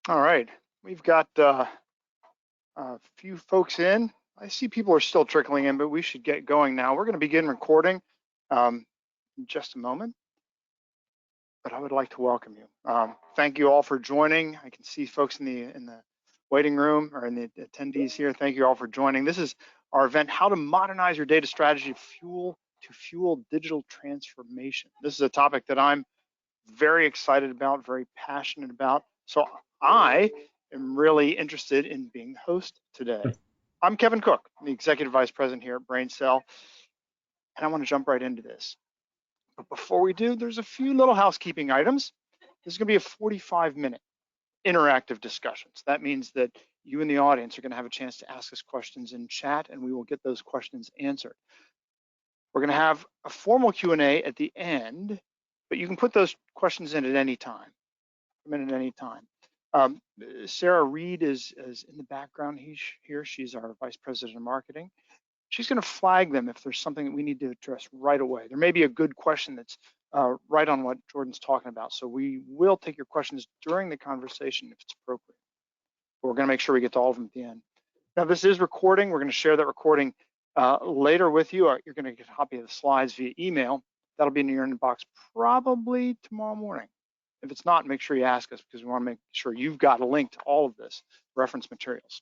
All right, we've got a few folks in. I see people are still trickling in, but we should get going now. We're going to begin recording in just a moment, but I would like to welcome you. Thank you all for joining. I can see folks in the waiting room or in the attendees here. Thank you all for joining. This is our event, How to Modernize Your Data Strategy to Fuel Digital Transformation. This is a topic that I'm very excited about, very passionate about. So I am really interested in being the host today. I'm Kevin Cook, the Executive Vice President here at BrainSell, and I want to jump right into this. But before we do, there's a few little housekeeping items. This is going to be a 45-minute interactive discussion. So that means that you in the audience are going to have a chance to ask us questions in chat, and we will get those questions answered. We're going to have a formal Q&A at the end, but you can put those questions in at any time. Sarah Reed is in the background here. She's our Vice President of Marketing. She's going to flag them if there's something that we need to address right away. There may be a good question that's right on what Jordan's talking about. So we will take your questions during the conversation if it's appropriate. But we're going to make sure we get to all of them at the end. Now, this is recording. We're going to share that recording later with you. You're going to get a copy of the slides via email. That'll be in your inbox probably tomorrow morning. If it's not, make sure you ask us because we want to make sure you've got a link to all of this reference materials.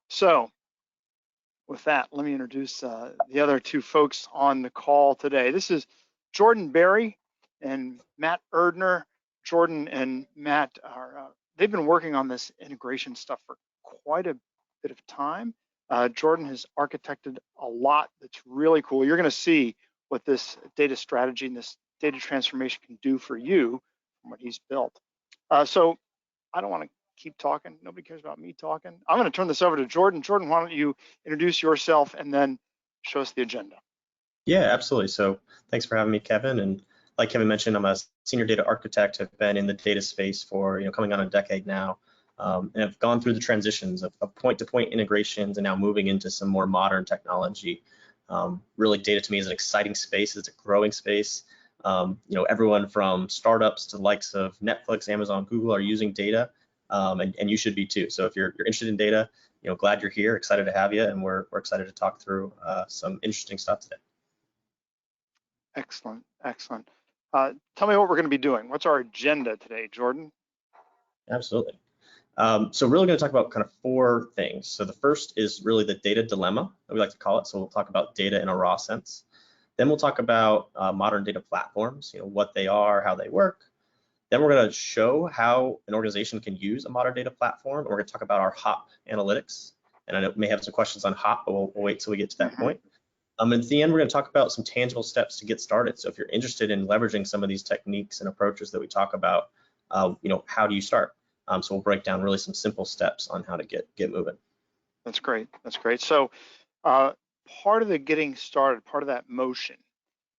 So with that, let me introduce the other two folks on the call today. This is Jordan Berry and Matt Erdner. Jordan and Matt they've been working on this integration stuff for quite a bit of time. Jordan has architected a lot that's really cool. You're going to see what this data strategy and this data transformation can do for you from what he's built. So I don't want to keep talking. Nobody cares about me talking. I'm going to turn this over to Jordan. Jordan, why don't you introduce yourself and then show us the agenda? Yeah, absolutely. So thanks for having me, Kevin. And like Kevin mentioned, I'm a senior data architect. I've been in the data space for coming on a decade now. And I've gone through the transitions of point-to-point integrations and now moving into some more modern technology. Really, data to me is an exciting space. It's a growing space. Everyone from startups to the likes of Netflix, Amazon, Google are using data, and you should be too. So if you're interested in data, glad you're here, excited to have you, and we're excited to talk through some interesting stuff today. Excellent, excellent. Tell me what we're going to be doing. What's our agenda today, Jordan? Absolutely. So really going to talk about kind of four things. So the first is really the data dilemma that we like to call it. So we'll talk about data in a raw sense. Then we'll talk about modern data platforms, what they are, how they work. Then we're going to show how an organization can use a modern data platform. We're going to talk about our HOP analytics. And I may have some questions on HOP, but we'll wait till we get to that point. And at the end, we're going to talk about some tangible steps to get started. So if you're interested in leveraging some of these techniques and approaches that we talk about, how do you start? So we'll break down really some simple steps on how to get moving. That's great. That's great. So part of the getting started, part of that motion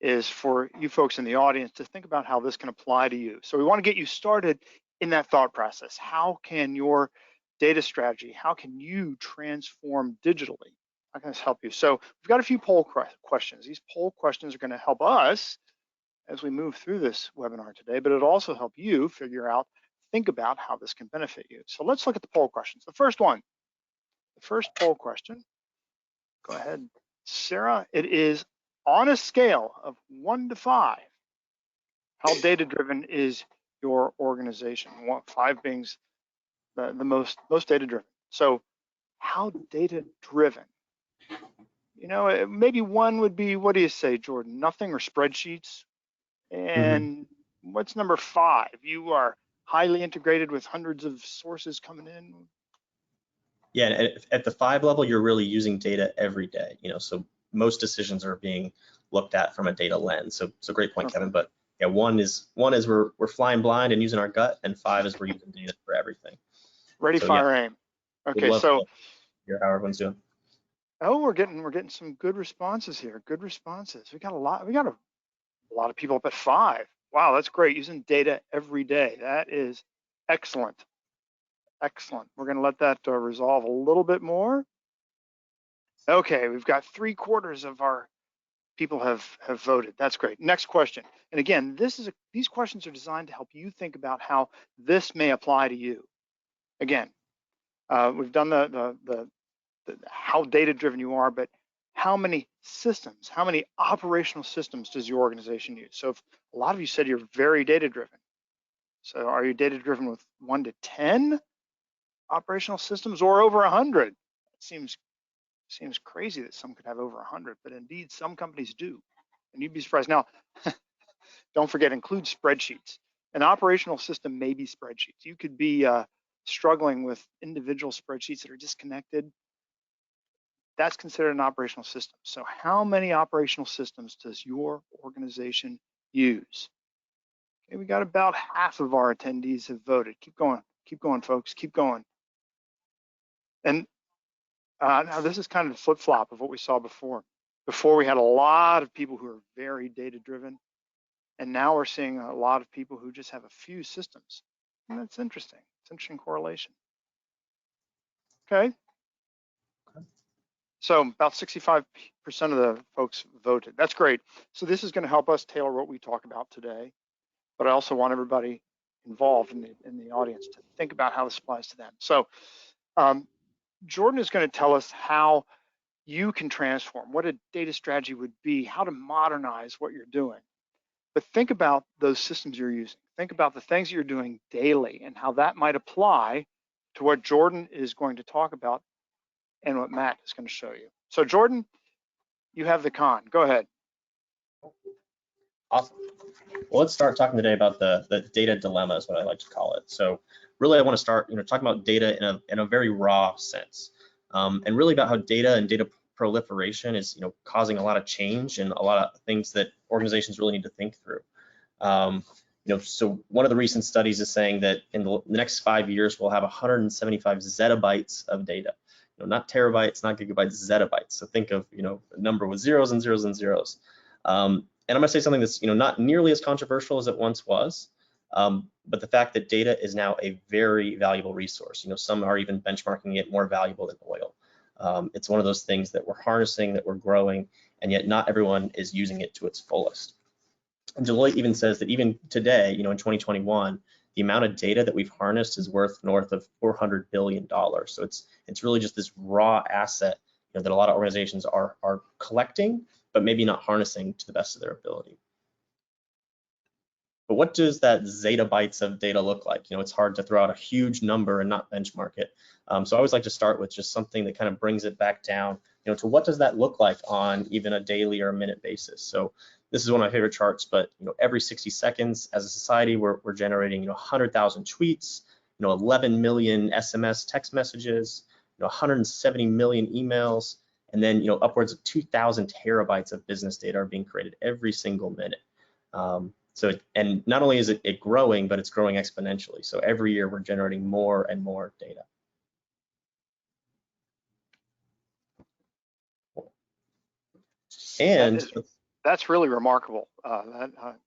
is for you folks in the audience to think about how this can apply to you. So we want to get you started in that thought process. How can your data strategy, how can you transform digitally? How can this help you? So we've got a few poll questions. These poll questions are going to help us as we move through this webinar today, but it'll also help you think about how this can benefit you. So let's look at the poll questions. The first poll question, go ahead, Sarah. It is on a scale of 1 to 5, how data-driven is your organization? 5 being the most data-driven. So how data-driven? Maybe 1 would be, what do you say, Jordan? Nothing or spreadsheets? And what's number 5? You are highly integrated with hundreds of sources coming in. Yeah, at the 5 level, you're really using data every day. So most decisions are being looked at from a data lens. So great point, Kevin. But yeah, one is we're flying blind and using our gut, and 5 is we're using data for everything. Ready, fire, aim. Okay, so hear how everyone's doing. Oh, we're getting some good responses here. Good responses. We got a lot of people up at 5. Wow, that's great. Using data every day. That is excellent. Excellent. We're going to let that resolve a little bit more. Okay, we've got 3/4 of our people have voted. That's great. Next question. And again, these questions are designed to help you think about how this may apply to you. Again, we've done the how data-driven you are, but how many systems, how many operational systems does your organization use? So if a lot of you said you're very data-driven. So are you data-driven with 1 to 10 operational systems or over 100? It seems crazy that some could have over 100, but indeed some companies do. And you'd be surprised. Now, don't forget, include spreadsheets. An operational system may be spreadsheets. You could be struggling with individual spreadsheets that are disconnected. That's considered an operational system. So how many operational systems does your organization use? Okay, we got about half of our attendees have voted. Keep going, folks, keep going. And now this is kind of the flip-flop of what we saw before. Before we had a lot of people who are very data-driven, and now we're seeing a lot of people who just have a few systems. And that's interesting. It's an interesting correlation. Okay. So about 65% of the folks voted. That's great. So this is going to help us tailor what we talk about today, but I also want everybody involved in the audience to think about how this applies to them. So Jordan is going to tell us how you can transform, what a data strategy would be, how to modernize what you're doing. But think about those systems you're using. Think about the things you're doing daily and how that might apply to what Jordan is going to talk about and what Matt is going to show you. So Jordan, you have the con. Go ahead. Awesome. Well, let's start talking today about the data dilemma is what I like to call it. So really I want to start talking about data in a very raw sense, and really about how data and data proliferation is causing a lot of change and a lot of things that organizations really need to think through. So one of the recent studies is saying that in the next 5 years we'll have 175 zettabytes of data. Not terabytes, not gigabytes, zettabytes. So think of a number with zeros and zeros and zeros. And I'm going to say something that's not nearly as controversial as it once was, but the fact that data is now a very valuable resource. Some are even benchmarking it more valuable than oil. It's one of those things that we're harnessing, that we're growing, and yet not everyone is using it to its fullest. And Deloitte even says that even today, in 2021, the amount of data that we've harnessed is worth north of $400 billion. So it's really just this raw asset that a lot of organizations are collecting, but maybe not harnessing to the best of their ability. But what does that zettabytes of data look like? It's hard to throw out a huge number and not benchmark it. So I always like to start with just something that kind of brings it back down, to what does that look like on even a daily or a minute basis. So this is one of my favorite charts, but every 60 seconds as a society, we're generating 100,000 tweets, 11 million SMS text messages, 170 million emails, and then upwards of 2,000 terabytes of business data are being created every single minute. And not only is it growing, but it's growing exponentially. So every year we're generating more and more data. And that's really remarkable.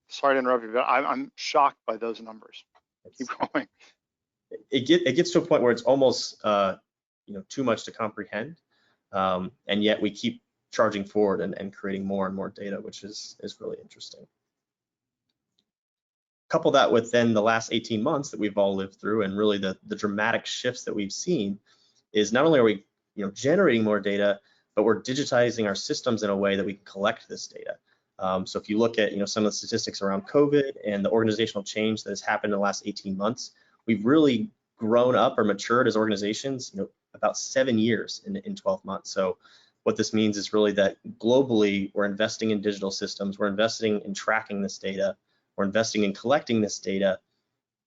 Sorry to interrupt you, but I'm shocked by those numbers. Keep going. It gets to a point where it's almost too much to comprehend, and yet we keep charging forward and creating more and more data, which is really interesting. Couple that with then the last 18 months that we've all lived through, and really the dramatic shifts that we've seen is not only are we generating more data, but we're digitizing our systems in a way that we can collect this data. So if you look at some of the statistics around COVID and the organizational change that has happened in the last 18 months, we've really grown up or matured as organizations about 7 years in 12 months. So what this means is really that globally we're investing in digital systems, we're investing in tracking this data, we're investing in collecting this data,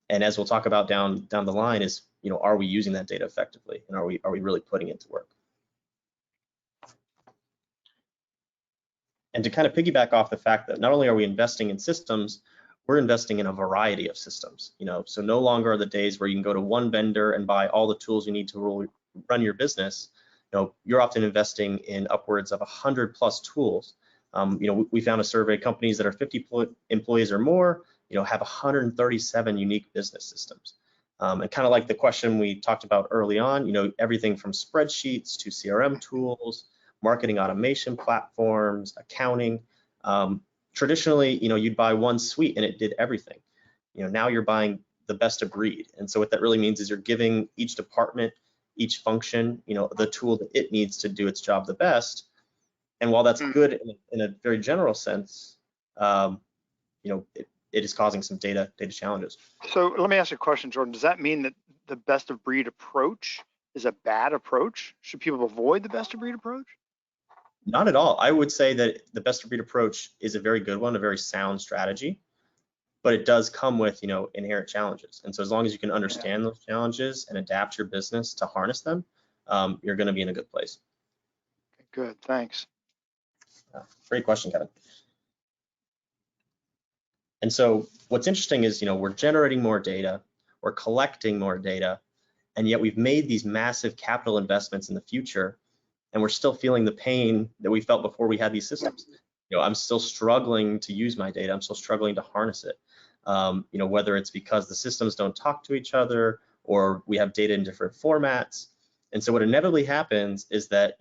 and as we'll talk about down the line is are we using that data effectively, and are we really putting it to work? And to kind of piggyback off the fact that not only are we investing in systems, we're investing in a variety of systems. So no longer are the days where you can go to one vendor and buy all the tools you need to run your business. You're often investing in upwards of 100+ tools. We found a survey, companies that are 50 employees or more, have 137 unique business systems. And kind of like the question we talked about early on, everything from spreadsheets to CRM tools, marketing automation platforms, accounting. Traditionally, you'd buy one suite and it did everything. Now you're buying the best of breed. And so what that really means is you're giving each department, each function, the tool that it needs to do its job the best. And while that's good in a very general sense, it is causing some data challenges. So let me ask you a question, Jordan. Does that mean that the best of breed approach is a bad approach? Should people avoid the best of breed approach? Not at all. I would say that the best of breed approach is a very good one, a very sound strategy, but it does come with, inherent challenges. And so as long as you can understand those challenges and adapt your business to harness them, you're going to be in a good place. Good, thanks. Great question, Kevin. And so what's interesting is, we're generating more data, we're collecting more data, and yet we've made these massive capital investments in the future, and we're still feeling the pain that we felt before we had these systems. I'm still struggling to use my data. I'm still struggling to harness it. Whether it's because the systems don't talk to each other or we have data in different formats. And so what inevitably happens is that,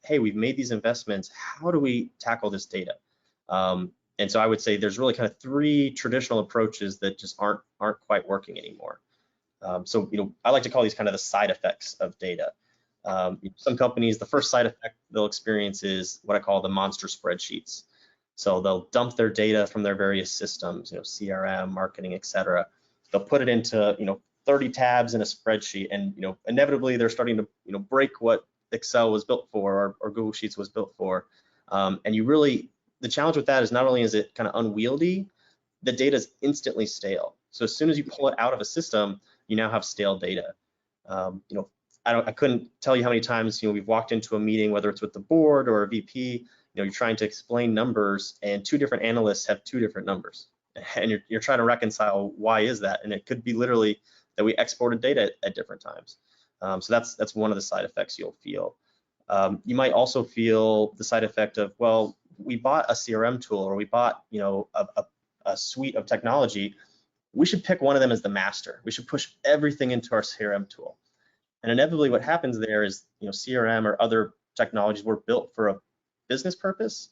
hey, we've made these investments. How do we tackle this data? And so I would say there's really kind of three traditional approaches that just aren't quite working anymore. So I like to call these kind of the side effects of data. Some companies, the first side effect they'll experience is what I call the monster spreadsheets. So they'll dump their data from their various systems, CRM, marketing, et cetera. They'll put it into 30 tabs in a spreadsheet, and inevitably they're starting to break what Excel was built for or Google Sheets was built for. And the challenge with that is not only is it kind of unwieldy, the data is instantly stale. So as soon as you pull it out of a system, you now have stale data. I couldn't tell you how many times we've walked into a meeting, whether it's with the board or a VP, you're trying to explain numbers, and two different analysts have two different numbers, and you're trying to reconcile why is that, and it could be literally that we exported data at different times. So that's one of the side effects you'll feel. You might also feel the side effect of, well, we bought a CRM tool or we bought a suite of technology. We should pick one of them as the master. We should push everything into our CRM tool. And inevitably what happens there is, CRM or other technologies were built for a business purpose,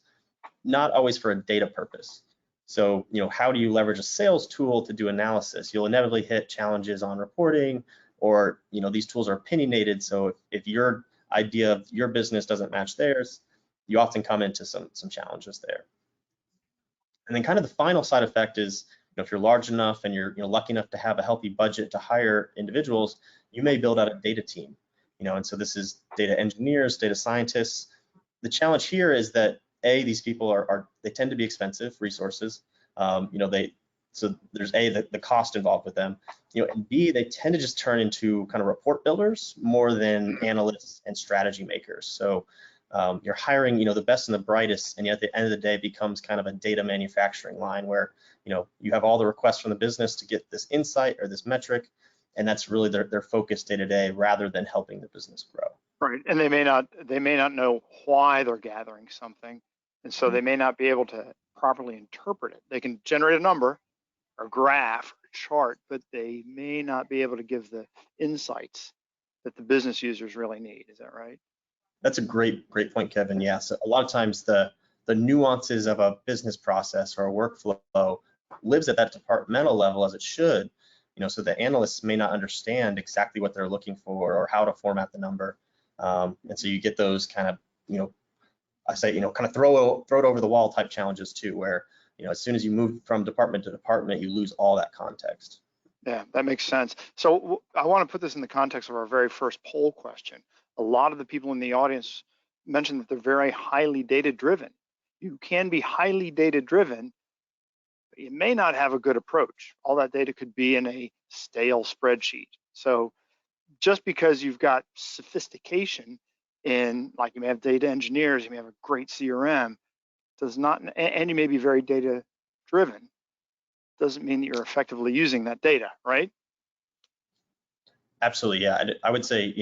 not always for a data purpose. So, how do you leverage a sales tool to do analysis? You'll inevitably hit challenges on reporting, or, these tools are opinionated. So if your idea of your business doesn't match theirs, you often come into some challenges there. And then kind of the final side effect is, if you're large enough and you're lucky enough to have a healthy budget to hire individuals, you may build out a data team, and so this is data engineers, data scientists. The challenge here is that these people they tend to be expensive resources. So there's the cost involved with them, and B, they tend to just turn into kind of report builders more than analysts and strategy makers. So you're hiring the best and the brightest, and yet at the end of the day it becomes kind of a data manufacturing line where you have all the requests from the business to get this insight or this metric, and that's really their focus day to day rather than helping the business grow. Right, and they may not know why they're gathering something, and so they may not be able to properly interpret it. They can generate a number or graph or chart, but they may not be able to give the insights that the business users really need. Is that right? That's a great point, Kevin. Yeah, so a lot of times the nuances of a business process or a workflow lives at that departmental level as it should, so the analysts may not understand exactly what they're looking for or how to format the number. And so you get those kind of, I say, kind of throw it over the wall type challenges too, where, as soon as you move from department to department, you lose all that context. Yeah, that makes sense. So I want to put this in the context of our very first poll question. A lot of the people in the audience mentioned that they're very highly data driven. You can be highly data driven, but you may not have a good approach. All that data could be in a stale spreadsheet. So just because you've got sophistication in, like, you may have data engineers, you may have a great CRM, does not, and you may be very data driven, doesn't mean that you're effectively using that data, right? Absolutely, yeah. I would say,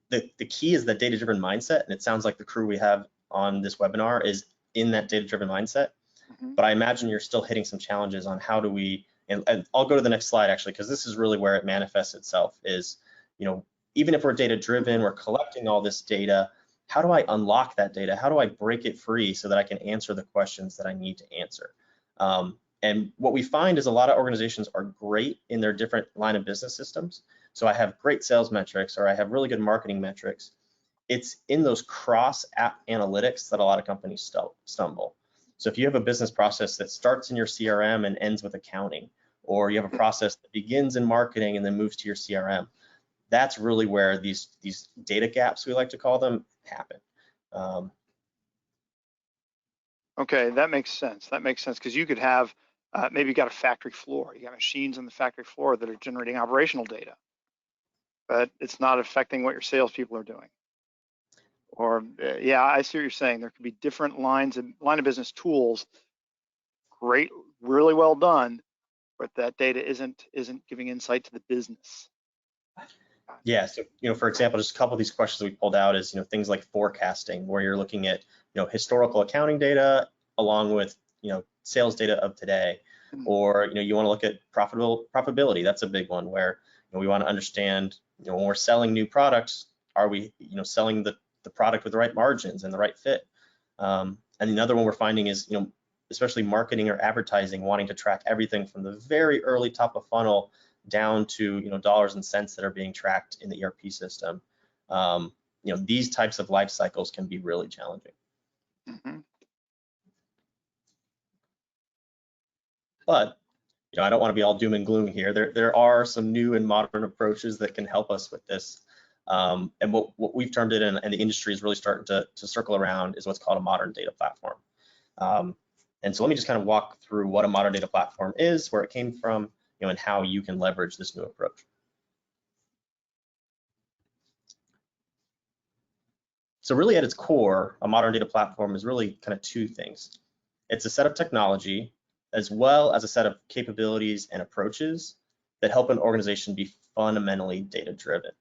the key is the data-driven mindset, and it sounds like the crew we have on this webinar is in that data-driven mindset. Mm-hmm. But I imagine you're still hitting some challenges on how do we, and I'll go to the next slide actually, because this is really where it manifests itself is, even if we're data-driven, we're collecting all this data, how do I unlock that data? How do I break it free so that I can answer the questions that I need to answer? And what we find is a lot of organizations are great in their different line of business systems. So I have great sales metrics, or I have really good marketing metrics. It's in those cross-app analytics that a lot of companies stumble. So if you have a business process that starts in your CRM and ends with accounting, or you have a process that begins in marketing and then moves to your CRM, that's really where these data gaps, we like to call them, happen. Okay, that makes sense. That makes sense, because you could have, maybe you got a factory floor. You got machines on the factory floor that are generating operational data, but it's not affecting what your salespeople are doing. Or, yeah, I see what you're saying. There could be different line of business tools, great, really well done, but that data isn't giving insight to the business. Yeah, so for example, just a couple of these questions we pulled out is things like forecasting, where you're looking at historical accounting data along with sales data of today, or you want to look at profitability. That's a big one where we want to understand when we're selling new products, are we selling the product with the right margins and the right fit? And another one we're finding is especially marketing or advertising, wanting to track everything from the very early top of funnel down to dollars and cents that are being tracked in the ERP system. These types of life cycles can be really challenging. But I don't want to be all doom and gloom here. There are some new and modern approaches that can help us with this. And what we've termed it, and the industry is really starting to circle around, is what's called a modern data platform. And so let me just kind of walk through what a modern data platform is, where it came from, and how you can leverage this new approach. So really at its core, a modern data platform is really kind of two things. It's a set of technology as well as a set of capabilities and approaches that help an organization be fundamentally data-driven.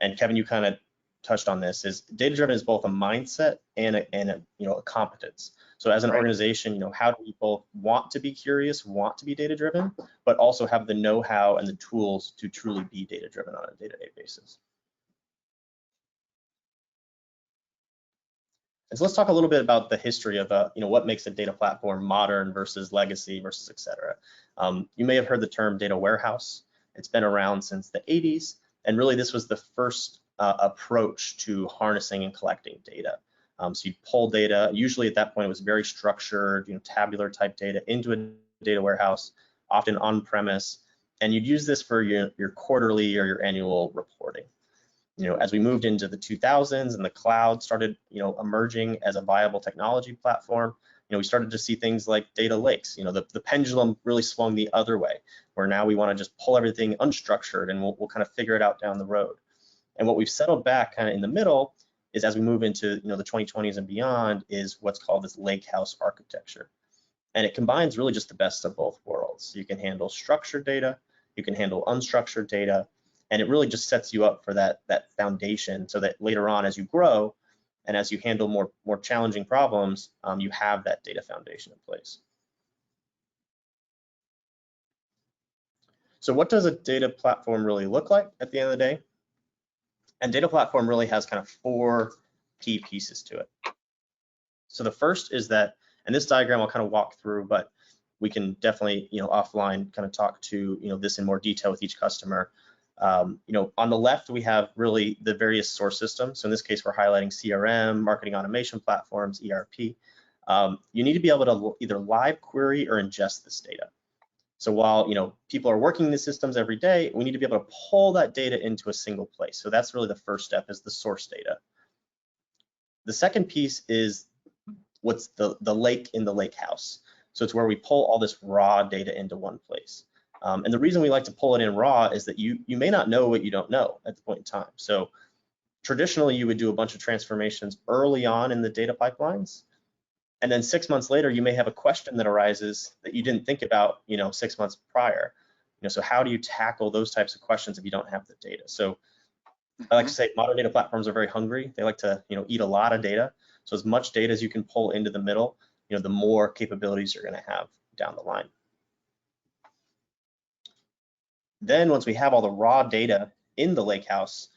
And Kevin, you kind of touched on this, is data-driven is both a mindset and a competence. So as an organization, how do people want to be curious, want to be data-driven, but also have the know-how and the tools to truly be data-driven on a day-to-day basis? And so let's talk a little bit about the history of what makes a data platform modern versus legacy versus et cetera. You may have heard the term data warehouse. It's been around since the 80s, and really this was the first approach to harnessing and collecting data. So you pull data, usually at that point it was very structured, tabular type data, into a data warehouse, often on-premise, and you'd use this for your quarterly or your annual reporting. As we moved into the 2000s and the cloud started, emerging as a viable technology platform, we started to see things like data lakes. The pendulum really swung the other way, where now we want to just pull everything unstructured and we'll kind of figure it out down the road. And what we've settled back kind of in the middle is, as we move into the 2020s and beyond, is what's called this lake house architecture. And it combines really just the best of both worlds. You can handle structured data, you can handle unstructured data, and it really just sets you up for that foundation, so that later on, as you grow and as you handle more challenging problems, you have that data foundation in place. So what does a data platform really look like at the end of the day? And data platform really has kind of 4 key pieces to it. So the first is that, and this diagram I'll kind of walk through, but we can definitely, offline kind of talk to, this in more detail with each customer. On the left, we have really the various source systems. So in this case, we're highlighting CRM, marketing automation platforms, ERP. You need to be able to either live query or ingest this data. So while people are working in the systems every day, we need to be able to pull that data into a single place. So that's really the first step, is the source data. The second piece is what's the lake in the lake house. So it's where we pull all this raw data into one place. And the reason we like to pull it in raw is that you may not know what you don't know at the point in time. So traditionally, you would do a bunch of transformations early on in the data pipelines. And then 6 months later, you may have a question that arises that you didn't think about, 6 months prior. So how do you tackle those types of questions if you don't have the data? So I like to say modern data platforms are very hungry. They like to, eat a lot of data. So as much data as you can pull into the middle, the more capabilities you're going to have down the line. Then once we have all the raw data in the lakehouse,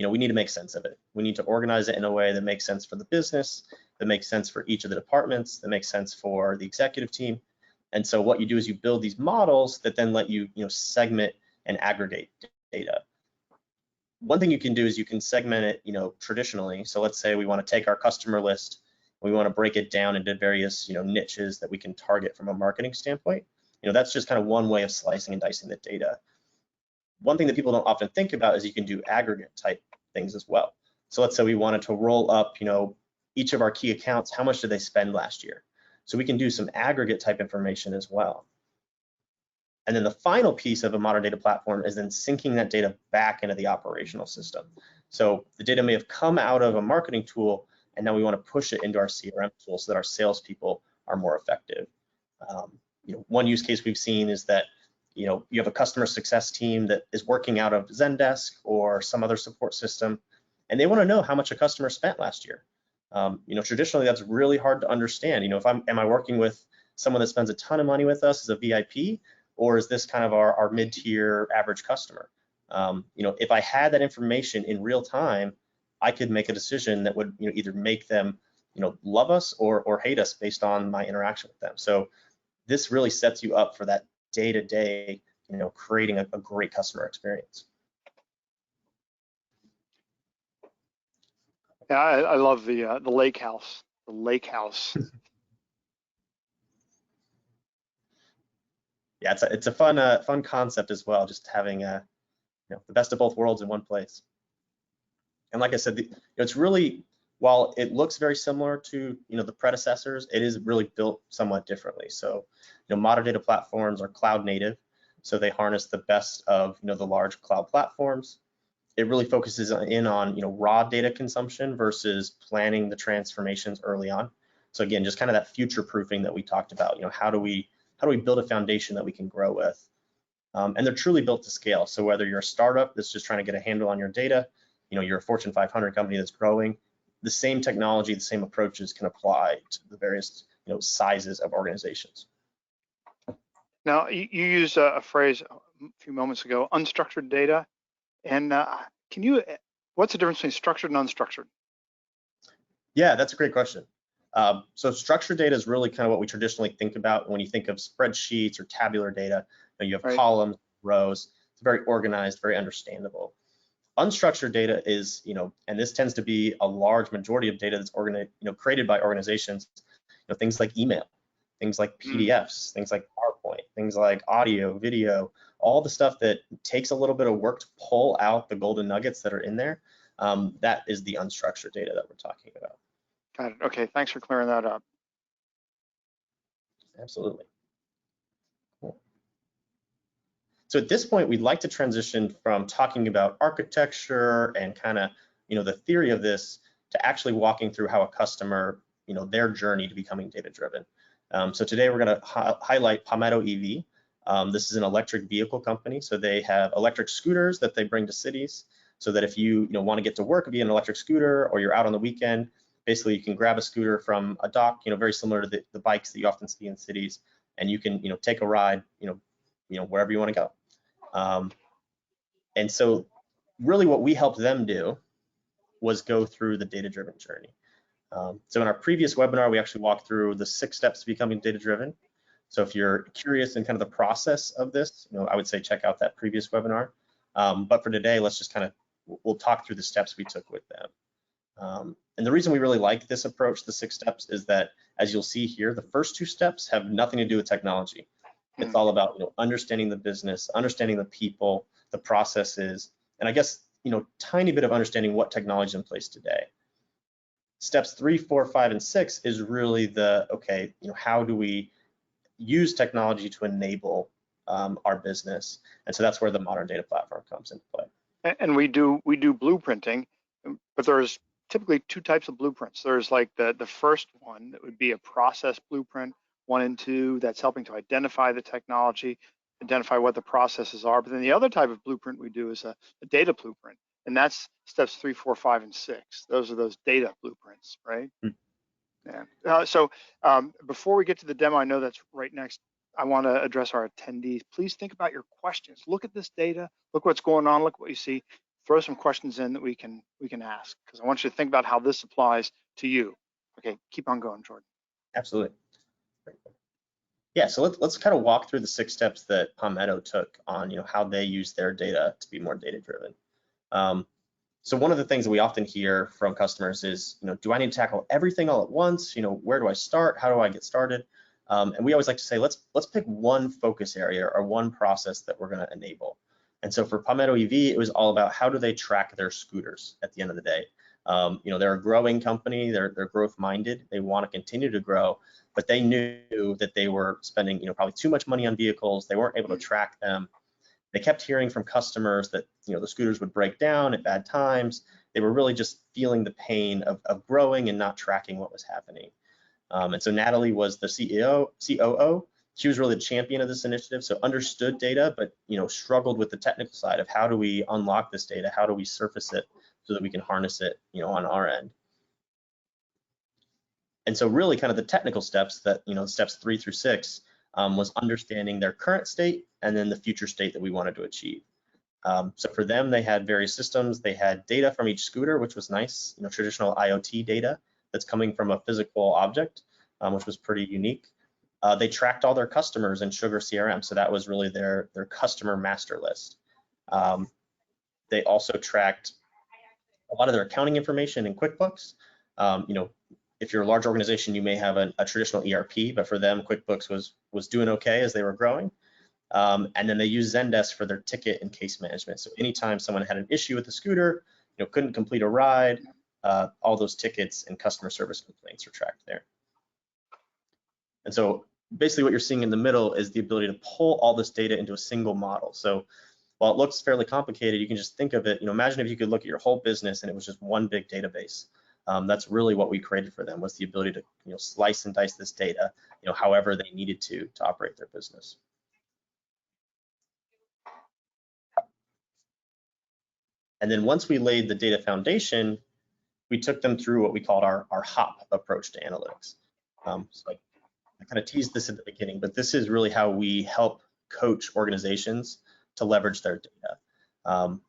we need to make sense of it. We need to organize it in a way that makes sense for the business, that makes sense for each of the departments, that makes sense for the executive team. And so what you do is you build these models that then let you, segment and aggregate data. One thing you can do is you can segment it, traditionally. So let's say we want to take our customer list, we want to break it down into various, niches that we can target from a marketing standpoint. That's just kind of one way of slicing and dicing the data. One thing that people don't often think about is you can do aggregate type things as well. So let's say we wanted to roll up, each of our key accounts, how much did they spend last year? So we can do some aggregate type information as well. And then the final piece of a modern data platform is then syncing that data back into the operational system. So the data may have come out of a marketing tool, and now we want to push it into our CRM tool so that our salespeople are more effective. One use case we've seen is that you have a customer success team that is working out of Zendesk or some other support system, and they want to know how much a customer spent last year. Traditionally that's really hard to understand. Am I working with someone that spends a ton of money with us as a VIP, or is this kind of our mid-tier average customer? If I had that information in real time, I could make a decision that would either make them love us or hate us based on my interaction with them. So this really sets you up for that day-to-day, creating a great customer experience. Yeah, I love the lake house. The lake house. Yeah, it's a fun concept as well. Just having the best of both worlds in one place. And like I said, it's really, while it looks very similar to the predecessors, it is really built somewhat differently. So modern data platforms are cloud native, so they harness the best of the large cloud platforms. It really focuses in on raw data consumption versus planning the transformations early on. So again, just kind of that future proofing that we talked about. How do we build a foundation that we can grow with? And they're truly built to scale. So whether you're a startup that's just trying to get a handle on your data, you're a Fortune 500 company that's growing, the same technology, the same approaches can apply to the various sizes of organizations. Now, you used a phrase a few moments ago, unstructured data. And what's the difference between structured and unstructured? Yeah, that's a great question. So structured data is really kind of what we traditionally think about when you think of spreadsheets or tabular data. You have columns, rows. It's very organized, very understandable. Unstructured data is, and this tends to be a large majority of data that's created by organizations. Things like email, things like PDFs, things like PowerPoint, things like audio, video, all the stuff that takes a little bit of work to pull out the golden nuggets that are in there. That is the unstructured data that we're talking about. Got it. Okay, thanks for clearing that up. Absolutely. Cool. So at this point, we'd like to transition from talking about architecture and kind of, the theory of this to actually walking through how a customer, their journey to becoming data-driven. So today we're going to highlight Palmetto EV. This is an electric vehicle company. So they have electric scooters that they bring to cities so that if you, want to get to work via an electric scooter, or you're out on the weekend, basically you can grab a scooter from a dock, very similar to the bikes that you often see in cities, and you can, take a ride, wherever you want to go. And so really what we helped them do was go through the data-driven journey. So in our previous webinar, we actually walked through the 6 steps to becoming data-driven. So if you're curious in kind of the process of this, I would say check out that previous webinar. But for today, let's just we'll talk through the steps we took with them. And the reason we really like this approach, the 6 steps, is that, as you'll see here, the first 2 steps have nothing to do with technology. It's all about understanding the business, understanding the people, the processes, and I guess tiny bit of understanding what technology is in place today. Steps 3, 4, 5, and 6 is really how do we use technology to enable our business, and so that's where the modern data platform comes into play. And we do blueprinting, but there's typically 2 types of blueprints. There's like the first one that would be a process blueprint, 1 and 2, that's helping to identify the technology, identify what the processes are. But then the other type of blueprint we do is a data blueprint, and that's steps 3, 4, 5, and 6. Those are those data blueprints, right? Yeah. So before we get to the demo, I know that's right next, I want to address our attendees. Please think about your questions. Look at this data. Look what's going on. Look what you see. throw some questions in that we can ask, because I want you to think about how this applies to you. Okay, keep on going, Jordan. Absolutely. Yeah, so let's kind of walk through the 6 steps that Palmetto took on, how they use their data to be more data driven. So one of the things that we often hear from customers is, do I need to tackle everything all at once? Where do I start? How do I get started? And we always like to say, let's pick one focus area or one process that we're going to enable. And so for Palmetto EV, it was all about how do they track their scooters at the end of the day. They're a growing company, they're growth minded, they want to continue to grow, but they knew that they were spending probably too much money on vehicles, they weren't able to track them. They kept hearing from customers that the scooters would break down at bad times. They were really just feeling the pain of growing and not tracking what was happening. And so Natalie was the COO. She was really the champion of this initiative, so understood data, but struggled with the technical side of how do we unlock this data, how do we surface it so that we can harness it on our end. And so really kind of the technical steps that steps 3 through 6 was understanding their current state and then the future state that we wanted to achieve. So for them, they had various systems. They had data from each scooter, which was nice, traditional IoT data that's coming from a physical object, which was pretty unique. They tracked all their customers in Sugar CRM, so that was really their customer master list. They also tracked a lot of their accounting information in QuickBooks. If you're a large organization, you may have a traditional ERP, but for them, QuickBooks was doing okay as they were growing. And then they use Zendesk for their ticket and case management. So anytime someone had an issue with the scooter, couldn't complete a ride, all those tickets and customer service complaints are tracked there. And so basically what you're seeing in the middle is the ability to pull all this data into a single model. So while it looks fairly complicated, you can just think of it, imagine if you could look at your whole business and it was just one big database. That's really what we created for them, was the ability to slice and dice this data, however they needed to operate their business. And then once we laid the data foundation, we took them through what we called our HOP approach to analytics. So I kind of teased this at the beginning, but this is really how we help coach organizations to leverage their data.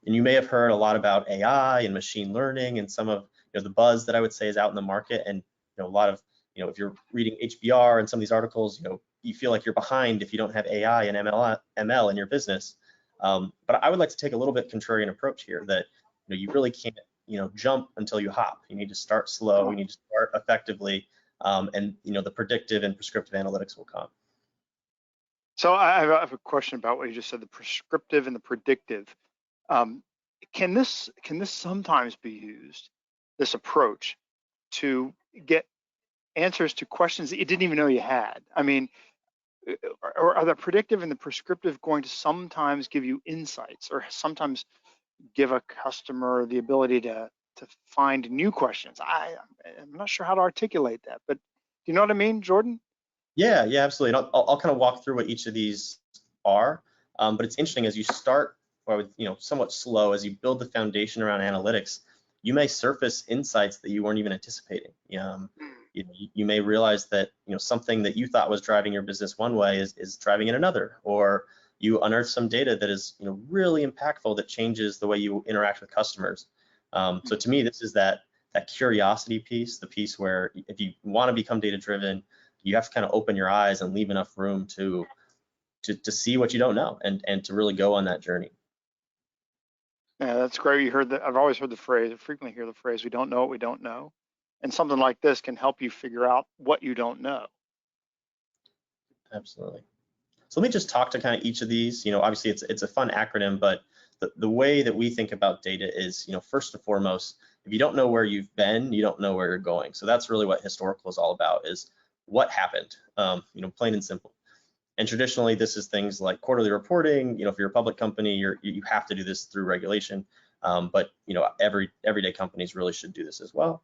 And you may have heard a lot about AI and machine learning and some of the buzz that I would say is out in the market. And a lot of, if you're reading HBR and some of these articles, you feel like you're behind if you don't have AI and ML in your business. But I would like to take a little bit contrarian approach here that you really can't jump until you hop. You need to start slow. You need to start effectively, and the predictive and prescriptive analytics will come. So I have a question about what you just said, the prescriptive and the predictive. Can this sometimes be used, this approach, to get answers to questions that you didn't even know you had? I mean, or are the predictive and the prescriptive going to sometimes give you insights, or sometimes give a customer the ability to find new questions? I'm not sure how to articulate that, but do you know what I mean, Jordan? Yeah, absolutely. And I'll kind of walk through what each of these are. But it's interesting, as you start with somewhat slow, as you build the foundation around analytics, you may surface insights that you weren't even anticipating. You may realize that something that you thought was driving your business one way is driving in another, or you unearth some data that is really impactful that changes the way you interact with customers. So to me, this is that curiosity piece, the piece where if you want to become data driven, you have to kind of open your eyes and leave enough room to see what you don't know and to really go on that journey. Yeah, that's great. You heard that. I've always heard the phrase, I frequently hear the phrase, we don't know what we don't know. And something like this can help you figure out what you don't know. Absolutely. So let me just talk to kind of each of these. Obviously it's a fun acronym, but the way that we think about data is, first and foremost, if you don't know where you've been, you don't know where you're going. So that's really what historical is all about, is what happened, plain and simple. And traditionally, this is things like quarterly reporting. If you're a public company, you have to do this through regulation. But everyday companies really should do this as well.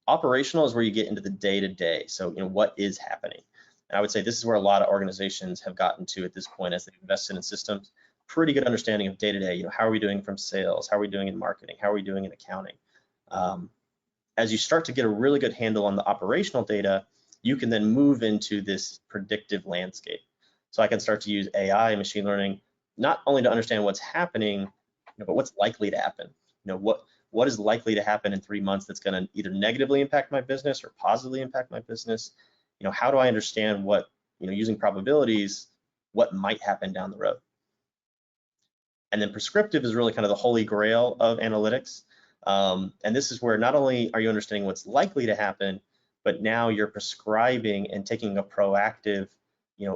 Operational is where you get into the day-to-day. So what is happening? And I would say this is where a lot of organizations have gotten to at this point as they've invested in systems. Pretty good understanding of day-to-day. How are we doing from sales? How are we doing in marketing? How are we doing in accounting? As you start to get a really good handle on the operational data, you can then move into this predictive landscape. So I can start to use AI and machine learning, not only to understand what's happening, but what's likely to happen? What is likely to happen in 3 months that's going to either negatively impact my business or positively impact my business? How do I understand what, using probabilities, what might happen down the road? And then prescriptive is really kind of the holy grail of analytics. And this is where not only are you understanding what's likely to happen, but now you're prescribing and taking a proactive,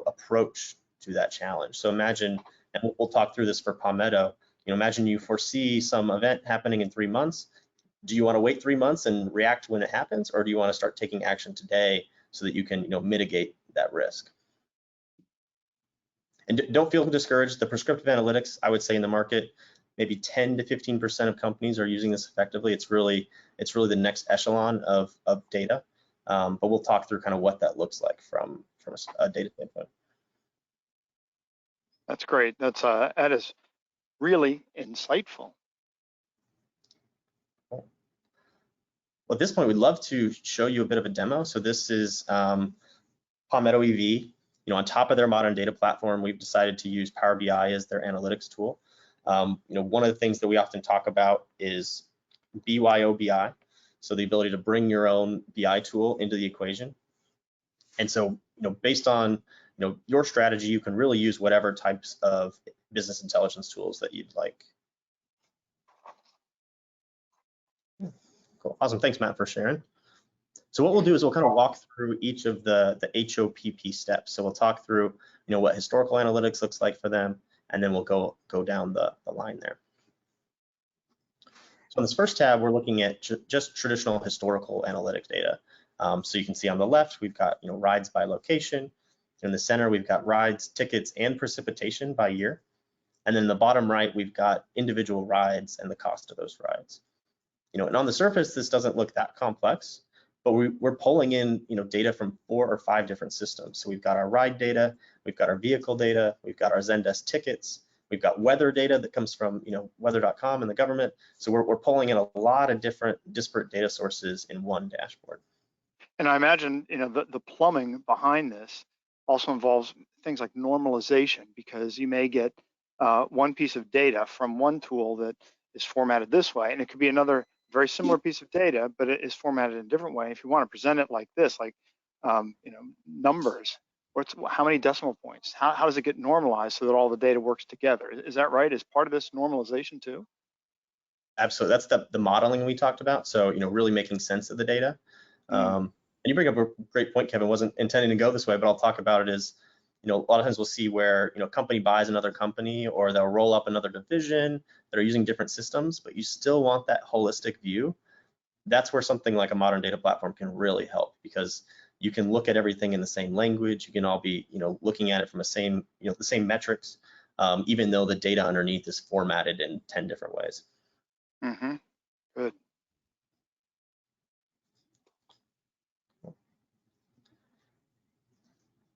approach to that challenge. So imagine, and we'll talk through this for Palmetto, imagine you foresee some event happening in 3 months. Do you want to wait 3 months and react when it happens, or do you want to start taking action today so that you can, mitigate that risk? And don't feel discouraged. The prescriptive analytics, I would say in the market, maybe 10 to 15% of companies are using this effectively. It's really the next echelon of data. But we'll talk through kind of what that looks like from a data standpoint. That's great. That is really insightful. Cool. Well, at this point, we'd love to show you a bit of a demo. So this is Palmetto EV. On top of their modern data platform, we've decided to use Power BI as their analytics tool. One of the things that we often talk about is BYOBI, so the ability to bring your own BI tool into the equation. And so, based on your strategy, you can really use whatever types of business intelligence tools that you'd like. Cool, awesome. Thanks, Matt, for sharing. So what we'll do is we'll kind of walk through each of the HOPP steps. So we'll talk through, what historical analytics looks like for them, and then we'll go down the line there. So in this first tab, we're looking at just traditional historical analytics data. So you can see on the left, we've got, rides by location. In the center, we've got rides, tickets, and precipitation by year. And then in the bottom right, we've got individual rides and the cost of those rides. And on the surface, this doesn't look that complex, but we're pulling in, data from 4 or 5 different systems. So we've got our ride data, we've got our vehicle data, we've got our Zendesk tickets, we've got weather data that comes from, weather.com and the government. So we're pulling in a lot of different disparate data sources in one dashboard. And I imagine, the plumbing behind this also involves things like normalization, because you may get one piece of data from one tool that is formatted this way, and it could be another very similar piece of data, but it is formatted in a different way. If you want to present it like this, like numbers, how many decimal points? How does it get normalized so that all the data works together? Is that right? Is part of this normalization too? Absolutely. That's the modeling we talked about. So really making sense of the data. And you bring up a great point, Kevin. Wasn't intending to go this way, but I'll talk about it as, a lot of times we'll see where, a company buys another company, or they'll roll up another division that are using different systems, but you still want that holistic view. That's where something like a modern data platform can really help, because you can look at everything in the same language. You can all be, looking at it from the same metrics, even though the data underneath is formatted in 10 different ways. Mm-hmm. Good.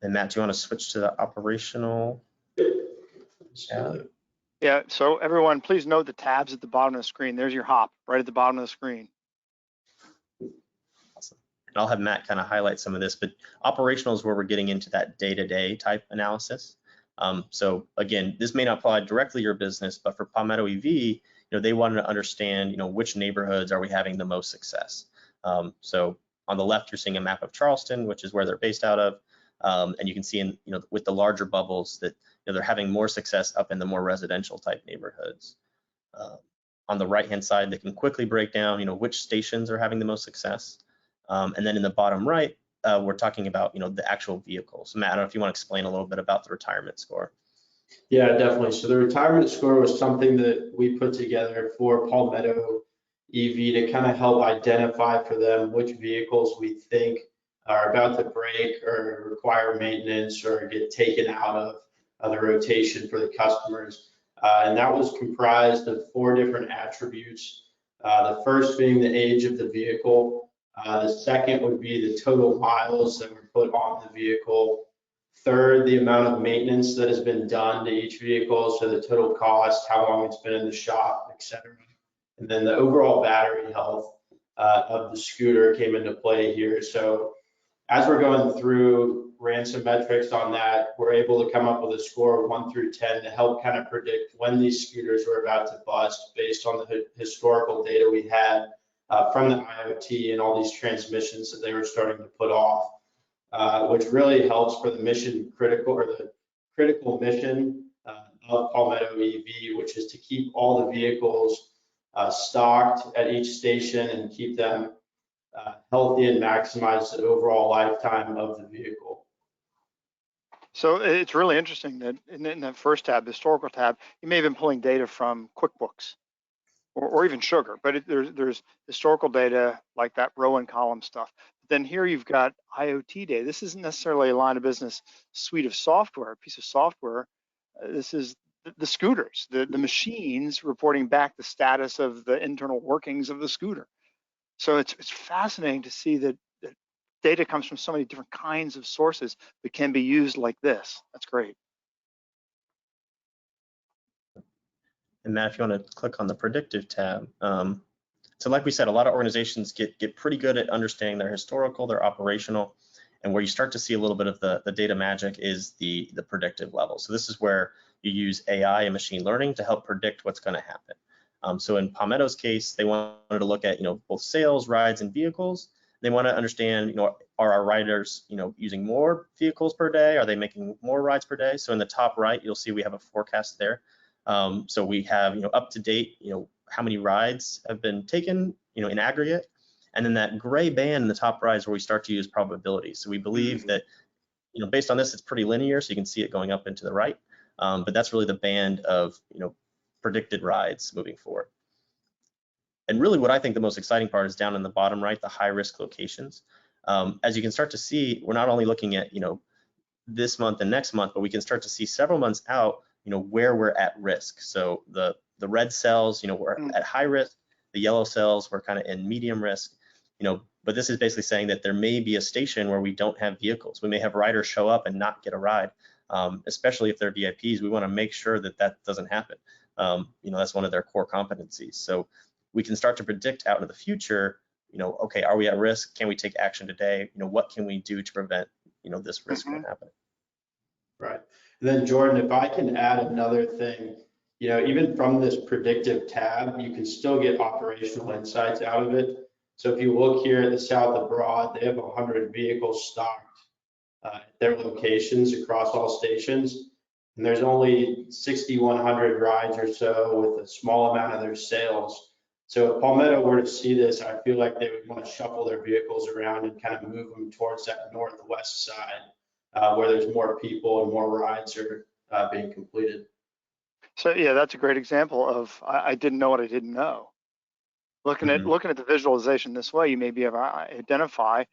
And Matt, do you want to switch to the operational tab? Yeah, so everyone, please note the tabs at the bottom of the screen. There's your hop right at the bottom of the screen. Awesome. And I'll have Matt kind of highlight some of this, but operational is where we're getting into that day-to-day type analysis. So again, this may not apply directly to your business, but for Palmetto EV, they wanted to understand, which neighborhoods are we having the most success. So on the left, you're seeing a map of Charleston, which is where they're based out of. And you can see in, with the larger bubbles that they're having more success up in the more residential type neighborhoods. On the right-hand side, they can quickly break down, which stations are having the most success. And then in the bottom right, we're talking about, the actual vehicles. Matt, I don't know if you want to explain a little bit about the retirement score. Yeah, definitely. So the retirement score was something that we put together for Palmetto EV to kind of help identify for them which vehicles we think are about to break or require maintenance or get taken out of the rotation for the customers. And that was comprised of 4 different attributes. The first being the age of the vehicle. The second would be the total miles that were put on the vehicle. Third, the amount of maintenance that has been done to each vehicle, so the total cost, how long it's been in the shop, etc. And then the overall battery health of the scooter came into play here. So as we're going through, ran some metrics on that, we're able to come up with a score of 1 through 10 to help kind of predict when these scooters were about to bust based on the historical data we had from the IoT and all these transmissions that they were starting to put off, which really helps for the mission critical, or the critical mission of Palmetto EV, which is to keep all the vehicles stocked at each station and keep them healthy and maximize the overall lifetime of the vehicle. So it's really interesting that in that first tab, the historical tab, you may have been pulling data from QuickBooks or even Sugar, but there's historical data like that row and column stuff. Then here you've got IoT data. This isn't necessarily a line of business suite of software, a piece of software. This is the scooters, the machines reporting back the status of the internal workings of the scooter. So it's fascinating to see that data comes from so many different kinds of sources that can be used like this. That's great. And Matt, if you want to click on the predictive tab. So like we said, a lot of organizations get pretty good at understanding their historical, their operational, and where you start to see a little bit of the data magic is the predictive level. So this is where you use AI and machine learning to help predict what's going to happen. So in Palmetto's case, they wanted to look at both sales, rides, and vehicles. They want to understand are our riders using more vehicles per day? Are they making more rides per day? So in the top right, you'll see we have a forecast there. So we have up to date how many rides have been taken in aggregate, and then that gray band in the top right is where we start to use probabilities. So we believe that based on this, it's pretty linear, so you can see it going up and to the right, but that's really the band of predicted rides moving forward. And really what I think the most exciting part is down in the bottom right, the high risk locations. As you can start to see, we're not only looking at this month and next month, but we can start to see several months out where we're at risk. So the red cells we're at high risk, the yellow cells we're kind of in medium risk, but this is basically saying that there may be a station where we don't have vehicles. We may have riders show up and not get a ride, especially if they're VIPs. We want to make sure that that doesn't happen. That's one of their core competencies. So we can start to predict out into the future, okay, are we at risk? Can we take action today? What can we do to prevent, this risk from happening? Right. And then Jordan, if I can add another thing, even from this predictive tab, you can still get operational insights out of it. So if you look here at the South of Broad, they have 100 vehicles stocked at their locations across all stations. And there's only 6,100 rides or so with a small amount of their sales. So if Palmetto were to see this, I feel like they would want to shuffle their vehicles around and kind of move them towards that northwest side where there's more people and more rides are being completed. So yeah, that's a great example of I didn't know what I didn't know. Looking at the visualization this way, you may be able to identify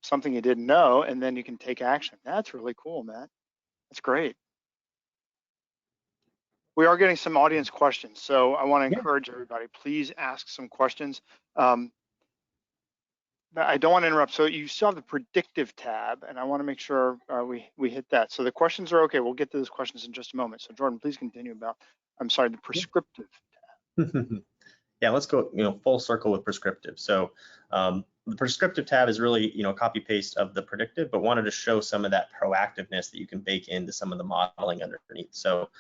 something you didn't know, and then you can take action. That's really cool, Matt. That's great. We are getting some audience questions, so I want to encourage everybody, please ask some questions. I don't want to interrupt. So you still have the predictive tab, and I want to make sure we hit that. So the questions are okay. We'll get to those questions in just a moment. So Jordan, please continue about, the prescriptive tab. Yeah, let's go full circle with prescriptive. So the prescriptive tab is really a copy paste of the predictive, but wanted to show some of that proactiveness that you can bake into some of the modeling underneath. So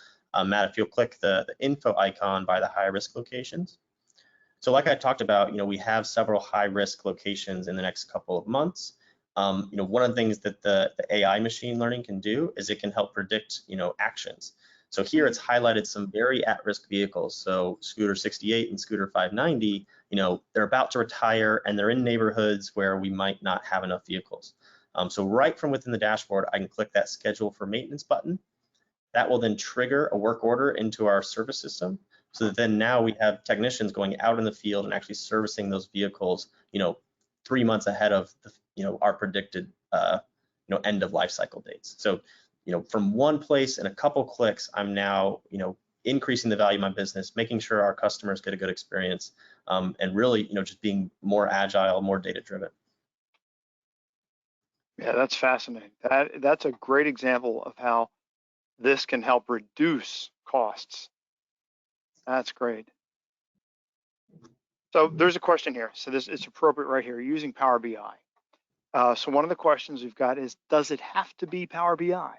Matt, if you'll click the info icon by the high risk locations. So like I talked about, we have several high risk locations in the next couple of months. One of the things that the AI machine learning can do is it can help predict, actions. So here it's highlighted some very at-risk vehicles. So Scooter 68 and Scooter 590, they're about to retire and they're in neighborhoods where we might not have enough vehicles. So right from within the dashboard, I can click that schedule for maintenance button. That will then trigger a work order into our service system. So that then now we have technicians going out in the field and actually servicing those vehicles, 3 months ahead of our predicted, end of life cycle dates. So, from one place in a couple clicks, I'm now, increasing the value of my business, making sure our customers get a good experience, and really, just being more agile, more data driven. Yeah, that's fascinating. That's a great example of how this can help reduce costs. That's great. So there's a question here. So this is appropriate right here, using Power BI. So one of the questions we've got is, does it have to be Power BI?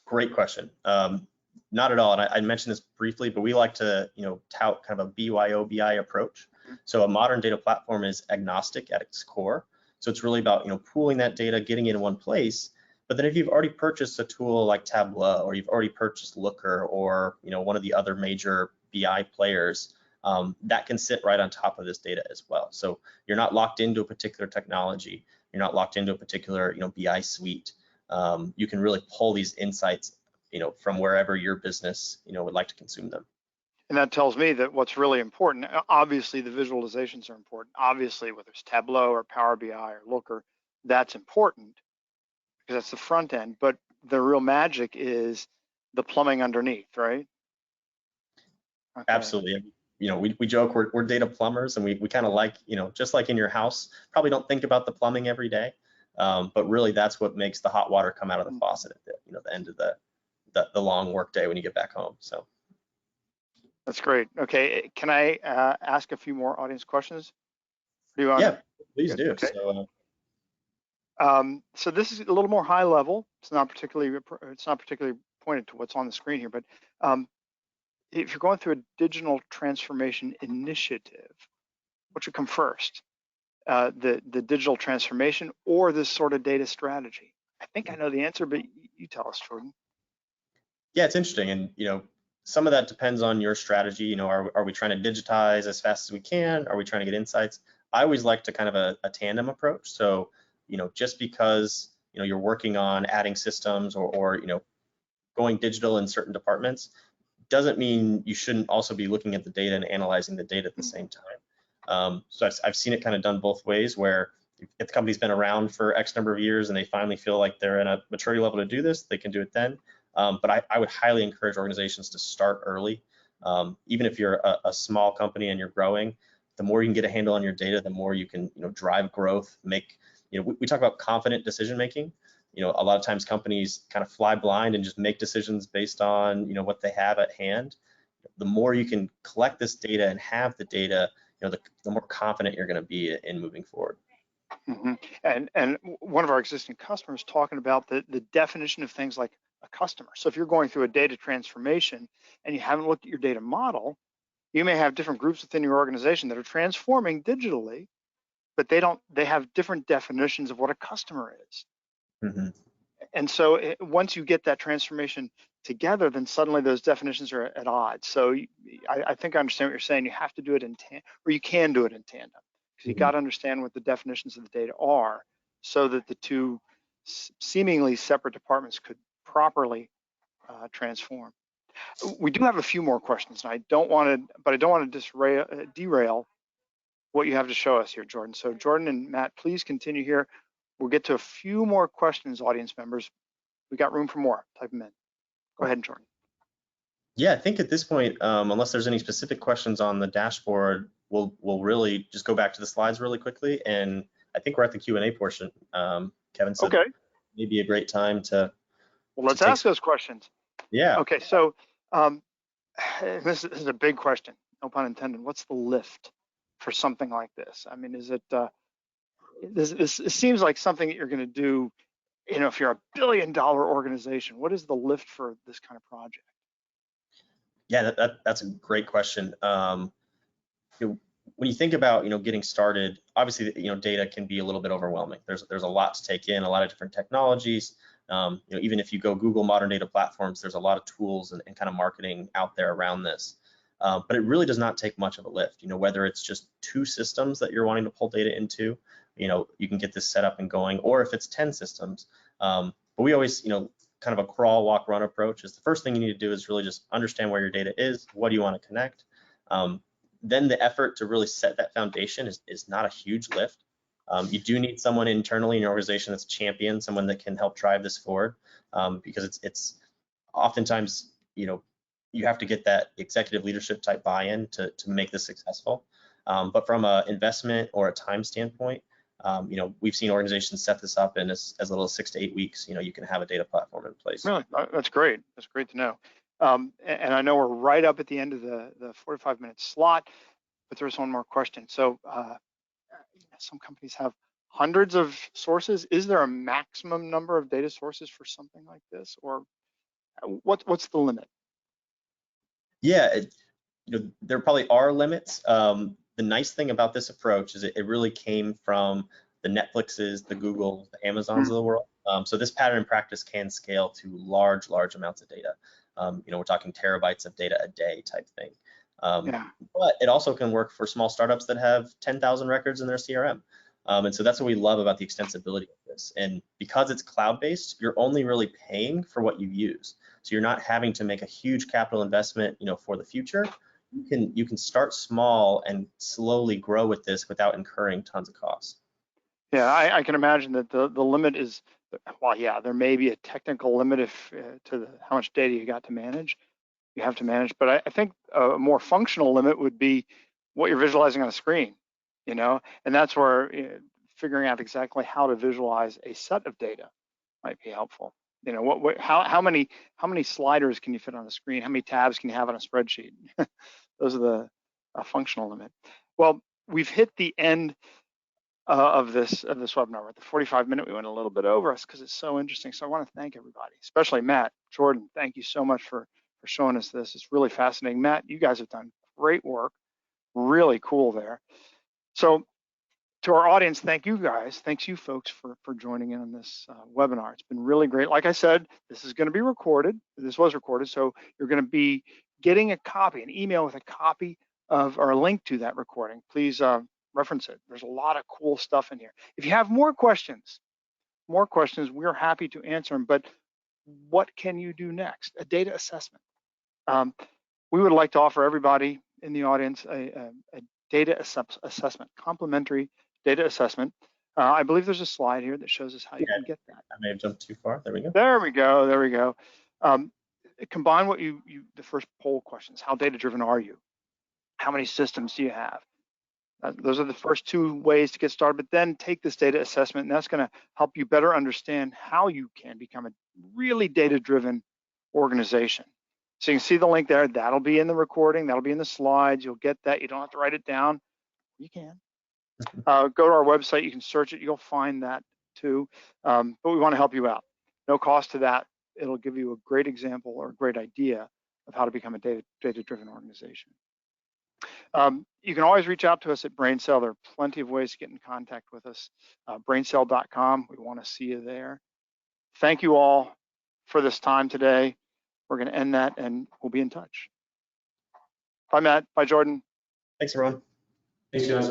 Great question. Not at all. And I mentioned this briefly, but we like to, tout kind of a BYOBI approach. So a modern data platform is agnostic at its core. So it's really about, pooling that data, getting it in one place. But then if you've already purchased a tool like Tableau, or you've already purchased Looker, or, one of the other major BI players, that can sit right on top of this data as well. So you're not locked into a particular technology. You're not locked into a particular, BI suite. You can really pull these insights, from wherever your business, would like to consume them. And that tells me that what's really important, obviously the visualizations are important. Obviously, whether it's Tableau or Power BI or Looker, that's important because that's the front end. But the real magic is the plumbing underneath, right? Okay. Absolutely. We joke we're data plumbers, and we kind of like, just like in your house, probably don't think about the plumbing every day, but really that's what makes the hot water come out of the faucet at the end of the long work day when you get back home. So that's great. Okay, can I ask a few more audience questions? Yeah, please do. Okay. So, so this is a little more high level. It's not particularly pointed to what's on the screen here, but if you're going through a digital transformation initiative, what should come first? The digital transformation or this sort of data strategy? I think I know the answer, but you tell us, Jordan. Yeah, it's interesting, and some of that depends on your strategy. Are we trying to digitize as fast as we can? Are we trying to get insights? I always like to kind of a tandem approach. So, just because you're working on adding systems or going digital in certain departments, doesn't mean you shouldn't also be looking at the data and analyzing the data at the same time. So I've seen it kind of done both ways, where if the company's been around for X number of years and they finally feel like they're in a maturity level to do this, they can do it then. But I would highly encourage organizations to start early. Even if you're a small company and you're growing, the more you can get a handle on your data, the more you can drive growth, make, we talk about confident decision making. A lot of times companies kind of fly blind and just make decisions based on what they have at hand. The more you can collect this data and have the data, the more confident you're going to be in moving forward. Mm-hmm. And one of our existing customers talking about the definition of things like a customer. So if you're going through a data transformation and you haven't looked at your data model, you may have different groups within your organization that are transforming digitally, but they have different definitions of what a customer is. Mm-hmm. And so once you get that transformation together, then suddenly those definitions are at odds. So I think I understand what you're saying. You have to do it in tandem, or you can do it in tandem, because you got to understand what the definitions of the data are, so that the two seemingly separate departments could properly transform. We do have a few more questions, and I don't want to derail what you have to show us here, Jordan. So Jordan and Matt, please continue here. We'll get to a few more questions, audience members. We got room for more. Type them in. Go ahead, Jordan. Yeah, I think at this point, unless there's any specific questions on the dashboard, we'll really just go back to the slides really quickly. And I think we're at the Q&A portion, Kevin. So okay, maybe a great time to. Well, let's ask those questions. Yeah. Okay, so this is a big question, no pun intended. What's the lift for something like this? I mean, is it? This seems like something that you're going to do. If you're a billion-dollar organization, what is the lift for this kind of project? Yeah, that's a great question. When you think about getting started, obviously data can be a little bit overwhelming. There's a lot to take in, a lot of different technologies. Even if you go Google modern data platforms, there's a lot of tools and kind of marketing out there around this. But it really does not take much of a lift. Whether it's just 2 systems that you're wanting to pull data into, you can get this set up and going, or if it's 10 systems. But we always, kind of a crawl, walk, run approach is the first thing you need to do is really just understand where your data is, what do you want to connect. Then the effort to really set that foundation is not a huge lift. You do need someone internally in your organization that's champion, someone that can help drive this forward, because it's oftentimes, you have to get that executive leadership type buy-in to make this successful. But from an investment or a time standpoint, we've seen organizations set this up in as little as 6 to 8 weeks. You can have a data platform in place. Really, that's great. That's great to know. And I know we're right up at the end of the 45-minute slot, but there's one more question. So some companies have hundreds of sources. Is there a maximum number of data sources for something like this, or what's the limit? Yeah, there probably are limits. The nice thing about this approach is it really came from the Netflixes, the Googles, the Amazons of the world. So this pattern in practice can scale to large amounts of data. We're talking terabytes of data a day type thing. But it also can work for small startups that have 10,000 records in their CRM. And so that's what we love about the extensibility of this. And because it's cloud-based, you're only really paying for what you use. So you're not having to make a huge capital investment, for the future. You can start small and slowly grow with this without incurring tons of costs. Yeah, I can imagine that the limit is, well, yeah, there may be a technical limit to how much data you got to manage. You have to manage, but I think a more functional limit would be what you're visualizing on a screen, and that's where figuring out exactly how to visualize a set of data might be helpful. How many sliders can you fit on a screen? How many tabs can you have on a spreadsheet? Those are the functional limit. Well, we've hit the end of this webinar. We're at the 45-minute. We went a little bit over us because it's so interesting. So I want to thank everybody, especially Matt, Jordan. Thank you so much for showing us this. It's really fascinating. Matt, you guys have done great work. Really cool there. So to our audience, thank you guys. Thanks you folks for joining in on this webinar. It's been really great. Like I said, this is going to be recorded. This was recorded, so you're going to be getting a copy, an email with a copy of or a link to that recording. Please reference it. There's a lot of cool stuff in here. If you have more questions, we're happy to answer them. But what can you do next? A data assessment. We would like to offer everybody in the audience a data assessment, complimentary data assessment. I believe there's a slide here that shows us how you can get that. I may have jumped too far. There we go. There we go. Combine what the first poll questions. How data driven are you? How many systems do you have? Those are the first two ways to get started, but then take this data assessment, and that's going to help you better understand how you can become a really data-driven organization. So you can see the link there. That'll be in the recording. That'll be in the slides. You'll get that. You don't have to write it down. You can. Go to our website. You can search it. You'll find that too. But we want to help you out. No cost to that. It'll give you a great example or a great idea of how to become a data-driven organization. You can always reach out to us at BrainSell. There are plenty of ways to get in contact with us. BrainSell.com. We want to see you there. Thank you all for this time today. We're going to end that, and we'll be in touch. Bye, Matt. Bye, Jordan. Thanks, everyone. Thanks, guys.